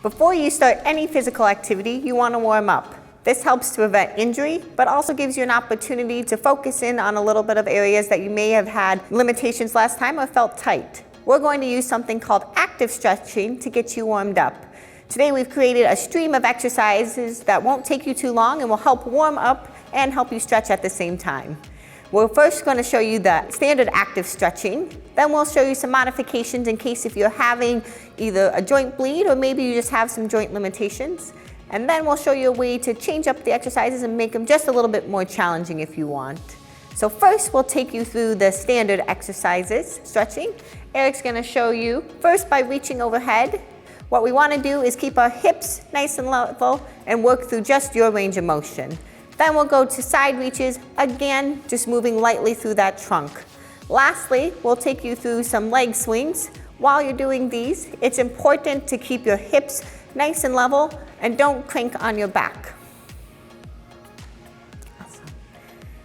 Before you start any physical activity, you want to warm up. This helps to prevent injury, but also gives you an opportunity to focus in on a little bit of areas that you may have had limitations last time or felt tight. We're going to use something called active stretching to get you warmed up. Today we've created a stream of exercises that won't take you too long and will help warm up and help you stretch at the same time. We're first going to show you the standard active stretching. Then we'll show you some modifications in case if you're having either a joint bleed or maybe you just have some joint limitations. And then we'll show you a way to change up the exercises and make them just a little bit more challenging if you want. So first we'll take you through the standard exercises, stretching. Eric's going to show you first by reaching overhead. What we want to do is keep our hips nice and level and work through just your range of motion. Then we'll go to side reaches, again, just moving lightly through that trunk. Lastly, we'll take you through some leg swings. While you're doing these, it's important to keep your hips nice and level and don't crank on your back. Awesome.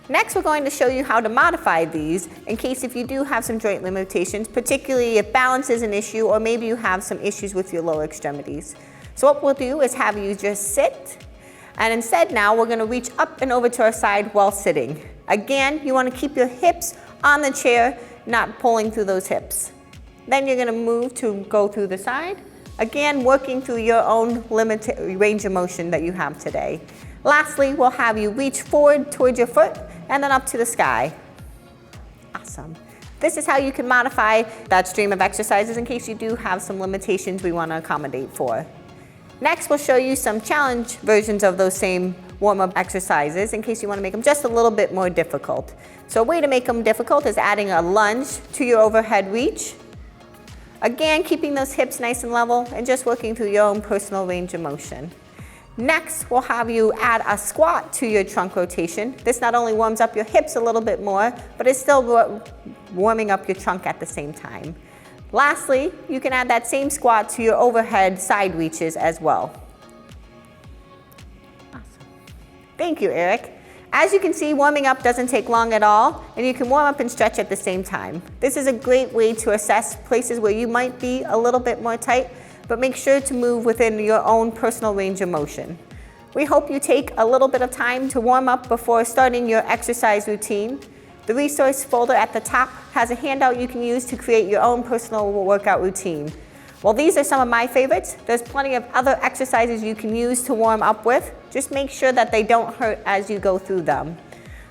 Next, we're going to show you how to modify these in case if you do have some joint limitations, particularly if balance is an issue or maybe you have some issues with your lower extremities. So what we'll do is have you just sit. And instead now, we're going to reach up and over to our side while sitting. Again, you want to keep your hips on the chair, not pulling through those hips. Then you're going to move to go through the side. Again, working through your own limited range of motion that you have today. Lastly, we'll have you reach forward towards your foot and then up to the sky. Awesome. This is how you can modify that stream of exercises in case you do have some limitations we want to accommodate for. Next, we'll show you some challenge versions of those same warm-up exercises in case you want to make them just a little bit more difficult. So a way to make them difficult is adding a lunge to your overhead reach. Again, keeping those hips nice and level and just working through your own personal range of motion. Next, we'll have you add a squat to your trunk rotation. This not only warms up your hips a little bit more, but it's still warming up your trunk at the same time. Lastly, you can add that same squat to your overhead side reaches as well. Awesome. Thank you, Eric. As you can see, warming up doesn't take long at all, and you can warm up and stretch at the same time. This is a great way to assess places where you might be a little bit more tight, but make sure to move within your own personal range of motion. We hope you take a little bit of time to warm up before starting your exercise routine. The resource folder at the top has a handout you can use to create your own personal workout routine. While these are some of my favorites, there's plenty of other exercises you can use to warm up with. Just make sure that they don't hurt as you go through them.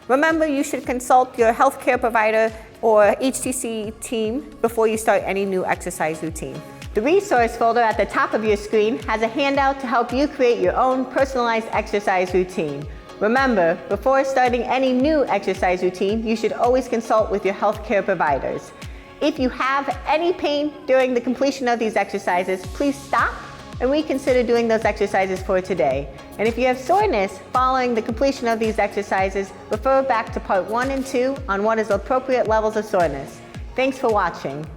Remember, you should consult your healthcare provider or HTC team before you start any new exercise routine. The resource folder at the top of your screen has a handout to help you create your own personalized exercise routine. Remember, before starting any new exercise routine, you should always consult with your healthcare providers. If you have any pain during the completion of these exercises, please stop and reconsider doing those exercises for today. And if you have soreness following the completion of these exercises, refer back to part 1 and 2 on what is appropriate levels of soreness. Thanks for watching.